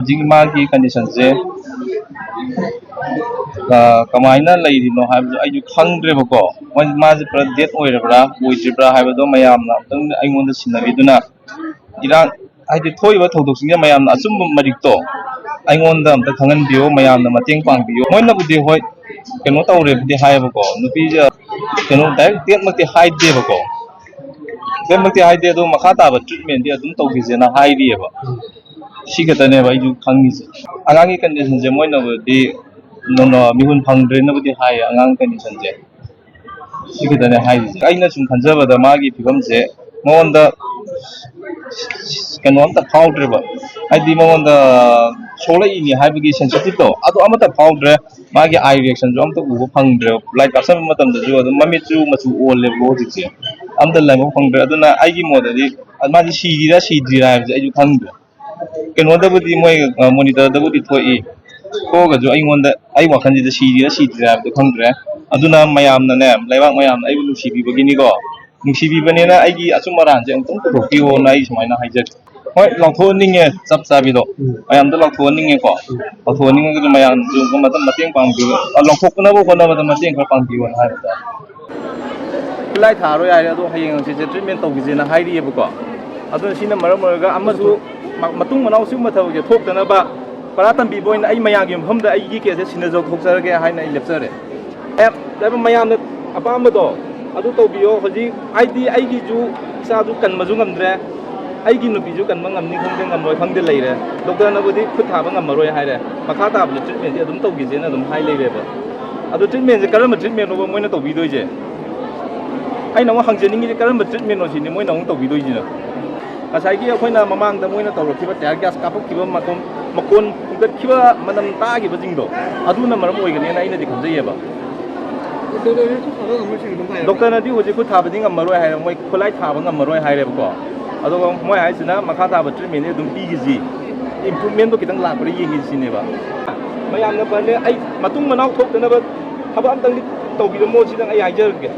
ꯍꯧꯖꯤꯛ ꯃꯥꯒꯤ ꯀꯟꯗꯤꯁꯟꯁꯦ ꯀꯃꯥꯏꯅ ꯂꯩꯔꯤꯅꯣ ꯍꯥꯏꯕꯗꯣ ꯑꯩꯁꯨ ꯈꯪꯗ꯭ꯔꯦꯕꯀꯣ ꯃꯥꯁꯦ ꯄꯨꯔꯥ ꯗꯦꯠ ꯑꯣꯏꯔꯕ꯭ꯔꯥ ꯑꯣꯏꯗ꯭ꯔꯤꯕ꯭ꯔꯥ ꯍꯥꯏꯕꯗꯣ ꯃꯌꯥꯝꯅ ꯑꯝꯇꯪ ꯑꯩꯉꯣꯟꯗ ꯁꯤꯟꯅꯕꯤꯗꯨꯅ ꯏꯔꯥꯡ ꯍꯥꯏꯗꯤ ꯊꯣꯛꯏꯕ ꯊꯧꯗꯣꯛꯁꯤꯡꯁꯦ ꯃꯌꯥꯝꯅ ꯑꯆꯨꯝꯕ ꯃꯔꯤꯛꯇꯣ ꯑꯩꯉꯣꯟꯗ ꯑꯝꯇ ꯈꯪꯍꯟꯕꯤꯌꯣ, ꯃꯌꯥꯝꯅ ꯃꯇꯦꯡ ꯄꯥꯡꯕꯤꯌꯣ. ꯃꯣꯏꯅꯕꯨꯗꯤ ꯍꯣꯏ ꯀꯩꯅꯣ ꯇꯧꯔꯦꯕꯨꯗꯤ ꯍꯥꯏꯌꯦꯕꯀꯣ, ꯅꯨꯄꯤꯁꯦ ꯀꯩꯅꯣ ꯗꯥꯏꯔꯦꯛ ꯗꯦꯠꯃꯛꯇꯤ ꯍꯥꯏꯗꯦꯕꯀꯣ, ꯗꯦꯠꯃꯛꯇꯤ ꯍꯥꯏꯗꯦ ꯑꯗꯣ ꯃꯈꯥ ꯇꯥꯕ ꯇ꯭ꯔꯤꯠꯃꯦꯟꯗꯤ ꯑꯗꯨꯝ ꯇꯧꯈꯤꯁꯦꯅ ꯍꯥꯏꯔꯤꯑꯕ. ꯁꯤ ꯈꯛꯇꯅꯦꯕ ꯑꯩꯁꯨ ꯈꯪꯉꯤꯁꯦ. ꯑꯉꯥꯡꯒꯤ ꯀꯟꯗꯤꯁꯟꯁꯦ ꯃꯣꯏꯅꯕꯨꯗꯤ ꯃꯤꯍꯨꯟ ꯐꯪꯗ꯭ꯔꯦꯅꯕꯨꯗꯤ ꯍꯥꯏꯌꯦ ꯑꯉꯥꯡ ꯀꯟꯗꯤꯁꯟꯁꯦ. ꯁꯤ ꯈꯛꯇꯅꯦ ꯍꯥꯏꯔꯤꯁꯦ. ꯑꯩꯅ ꯁꯨꯝ ꯈꯟꯖꯕꯗ ꯃꯥꯒꯤ ꯐꯤꯕꯝꯁꯦ ꯃꯉꯣꯟꯗ ꯀꯩꯅꯣ ꯑꯝꯇ ꯐꯥꯎꯗ꯭ꯔꯦꯕ, ꯍꯥꯏꯗꯤ ꯃꯉꯣꯟꯗ ꯁꯣꯛꯂꯛꯏꯅꯤ ꯍꯥꯏꯕꯒꯤ ꯁꯦꯟꯁꯤꯇꯤꯞꯇꯣ ꯑꯗꯨ ꯑꯃꯠꯇ ꯐꯥꯎꯗ꯭ꯔꯦ. ꯃꯥꯒꯤ ꯑꯥꯏ ꯔꯤꯌꯦꯛꯁꯟꯁꯨ ꯑꯝꯇ ꯎꯕ ꯐꯪꯗ꯭ꯔꯦꯕ. ꯂꯥꯏꯠ ꯀꯥꯞꯁꯟꯕ ꯃꯇꯝꯗꯁꯨ ꯑꯗꯨꯝ ꯃꯃꯤꯠꯁꯨ ꯃꯆꯨ ꯑꯣꯜꯂꯦꯕꯀꯣ ꯍꯧꯖꯤꯛꯁꯦ. ꯑꯝꯇ ꯂꯩꯕ ꯐꯪꯗ꯭ꯔꯦ. ꯑꯗꯨꯅ ꯑꯩꯒꯤ ꯃꯣꯠꯇꯗꯤ ꯃꯥꯗꯤ ꯁꯤꯔꯤꯔꯥ ꯁꯤꯗ꯭ꯔꯤꯔꯥ ꯍꯥꯏꯕꯁꯦ ꯑꯩꯁꯨ ꯈꯪꯗ꯭ꯔꯦ. ꯀꯩꯅꯣꯗꯕꯨꯗꯤ ꯃꯣꯏ ꯃꯣꯅꯤꯇꯔꯗꯕꯨꯗꯤ ꯊꯣꯛꯏ, ꯊꯣꯛꯑꯒꯁꯨ ꯑꯩ ꯋꯥꯈꯜꯁꯤꯗ ꯁꯤꯔꯤꯔꯥ ꯁꯤꯗ꯭ꯔꯤꯔꯥ ꯍꯥꯏꯕꯗꯣ ꯈꯪꯗ꯭ꯔꯦ. ꯑꯗꯨꯅ ꯃꯌꯥꯝꯅꯅꯦ, ꯂꯩꯕꯥꯛ ꯃꯌꯥꯝꯅ ꯑꯩꯕꯨ ꯅꯨꯡꯁꯤꯕꯤꯕꯒꯤꯅꯤꯀꯣ, ꯅꯨꯡꯁꯤꯕꯤꯕꯅꯤꯅ ꯑꯩꯒꯤ ꯑꯆꯨꯝ ꯑꯔꯥꯟꯁꯦ ꯑꯃꯨꯛꯇꯪ ꯄꯨꯊꯣꯛꯄꯤꯌꯣꯅ ꯑꯩ ꯁꯨꯃꯥꯏꯅ ꯍꯥꯏꯖꯒꯦ. ꯍꯣꯏ ꯂꯥꯎꯊꯣꯛꯍꯟꯅꯤꯡꯉꯦ, ꯆꯞ ꯆꯥꯕꯤꯗꯣ ꯃꯌꯥꯝꯗ ꯂꯥꯎꯊꯣꯛꯍꯟꯅꯤꯡꯉꯦꯀꯣ. ꯂꯥꯎꯊꯣꯛꯍꯟꯅꯤꯡꯉꯒꯁꯨ ꯃꯌꯥꯝꯁꯨ ꯃꯇꯦꯡ ꯄꯥꯡꯕꯤꯌꯨ, ꯂꯥꯎꯊꯣꯛꯅꯕ ꯍꯣꯠꯅꯕꯗ ꯃꯇꯦꯡ ꯈꯔ ꯄꯥꯡꯕꯤꯌꯣꯅ ꯍꯥꯏꯕ ꯇꯥꯔꯦ. ꯈꯨꯠꯂꯥꯏ ꯊꯥꯔꯣꯏ ꯍꯥꯏꯔꯦ, ꯑꯗꯣ ꯍꯌꯦꯡ ꯍꯪꯆꯤꯠꯁꯦ ꯇ꯭ꯔꯤꯠꯃꯦꯟ ꯇꯧꯈꯤꯁꯦꯅ ꯍꯥꯏꯔꯤꯑꯕꯀꯣ. ꯑꯗꯨꯅ ꯁꯤꯅ ꯃꯔꯝ ꯑꯣꯏꯔꯒ ꯑꯃꯁꯨ ꯃꯇꯨꯡ ꯃꯅꯥꯎ ꯁꯤꯒꯨꯝꯕ ꯊꯕꯛꯁꯦ ꯊꯣꯛꯇꯅꯕ ꯄꯔꯥ ꯇꯝꯕꯤꯕ ꯑꯣꯏꯅ ꯑꯩ ꯃꯌꯥꯝꯒꯤ ꯃꯐꯝꯗ ꯑꯩꯒꯤ ꯀꯦꯁꯁꯦ ꯁꯤꯟꯅꯖꯊꯣꯛꯆꯔꯒꯦ ꯍꯥꯏꯅ ꯑꯩ ꯂꯦꯞꯆꯔꯦ. ꯃꯌꯥꯝꯅ ꯑꯄꯥꯝꯕꯗꯣ ꯑꯗꯨ ꯇꯧꯕꯤꯌꯣ. ꯍꯧꯖꯤꯛ ꯍꯥꯏꯗꯤ ꯑꯩꯒꯤꯁꯨ ꯏꯆꯥꯁꯨ ꯀꯟꯕꯁꯨ ꯉꯝꯗ꯭ꯔꯦ, ꯑꯩꯒꯤ ꯅꯨꯄꯤꯁꯨ ꯀꯟꯕ ꯉꯝꯅꯤ ꯈꯪꯗꯦ ꯉꯝꯔꯣꯏ ꯈꯪꯗꯦ ꯂꯩꯔꯦ. ꯗꯣꯛꯇꯔꯅꯕꯨꯗꯤ ꯈꯨꯠ ꯊꯥꯕ ꯉꯝꯃꯔꯣꯏ ꯍꯥꯏꯔꯦ. ꯃꯈꯥ ꯇꯥꯕꯗ ꯇ꯭ꯔꯤꯠꯃꯦꯟꯁꯦ ꯑꯗꯨꯝ ꯇꯧꯈꯤꯁꯦꯅ ꯑꯗꯨꯝ ꯍꯥꯏ ꯂꯩꯔꯦꯕ. ꯑꯗꯣ ꯇ꯭ꯔꯤꯠꯃꯦꯟꯁꯦ ꯀꯔꯝꯕ ꯇ꯭ꯔꯤꯠꯃꯦꯟꯅꯣꯕ ꯃꯣꯏꯅ ꯇꯧꯕꯤꯗꯣꯏꯁꯦ? ꯑꯩꯅ ꯑꯃꯨꯛ ꯍꯪꯖꯅꯤꯡꯉꯤꯁꯦ ꯀꯔꯝꯕ ꯇ꯭ꯔꯤꯠꯃꯦꯟꯅꯣ ꯁꯤꯅꯤ ꯃꯣꯏꯅ ꯑꯃꯨꯛ ꯇꯧꯕꯤꯗꯣꯏꯁꯤꯅ. ꯉꯁꯥꯏꯒꯤ ꯑꯩꯈꯣꯏꯅ ꯃꯃꯥꯡꯗ ꯃꯣꯏꯅ ꯇꯧꯔꯛꯈꯤꯕ ꯇꯤꯌꯥꯔ ꯒ꯭ꯌꯥꯁ ꯀꯥꯞꯄꯛꯈꯤꯕ ꯃꯀꯣꯟ ꯐꯨꯡꯒꯠꯈꯤꯕ ꯃꯅꯝ ꯇꯥꯈꯤꯕꯁꯤꯡꯗꯣ ꯑꯗꯨꯅ ꯃꯔꯝ ꯑꯣꯏꯒꯅꯦꯅ ꯑꯩꯅꯗꯤ ꯈꯟꯖꯩꯌꯦꯕ. ꯗꯣꯛꯇꯔꯅꯗꯤ ꯍꯧꯖꯤꯛ ꯈꯨꯠ ꯊꯥꯕꯗꯤ ꯉꯝꯃꯔꯣꯏ ꯍꯥꯏꯔꯦ, ꯃꯣꯏ ꯈꯨꯠꯂꯥꯏ ꯊꯥꯕ ꯉꯝꯃꯔꯣꯏ ꯍꯥꯏꯔꯦꯕꯀꯣ. ꯑꯗꯨꯒ ꯃꯣꯏ ꯍꯥꯏꯁꯤꯅ ꯃꯈꯥ ꯇꯥꯕ ꯇ꯭ꯔꯤꯠꯃꯦꯟꯁꯦ ꯑꯗꯨꯝ ꯄꯤꯈꯤꯁꯤ, ꯏꯝꯄ꯭ꯔꯨꯚꯃꯦꯟꯗꯣ ꯈꯤꯇꯪ ꯂꯥꯛꯄꯗ ꯌꯦꯡꯈꯤꯁꯤꯅꯦꯕ. ꯃꯌꯥꯝꯅ ꯐꯅꯦ, ꯑꯩ ꯃꯇꯨꯡ ꯃꯅꯥꯎ ꯊꯣꯛꯇꯅꯕ ꯊꯕꯛ ꯑꯝꯇꯪꯗꯤ ꯇꯧꯕꯤꯔꯝꯃꯣ ꯁꯤꯗꯪ ꯑꯩ ꯍꯥꯏꯖꯔꯒꯦ.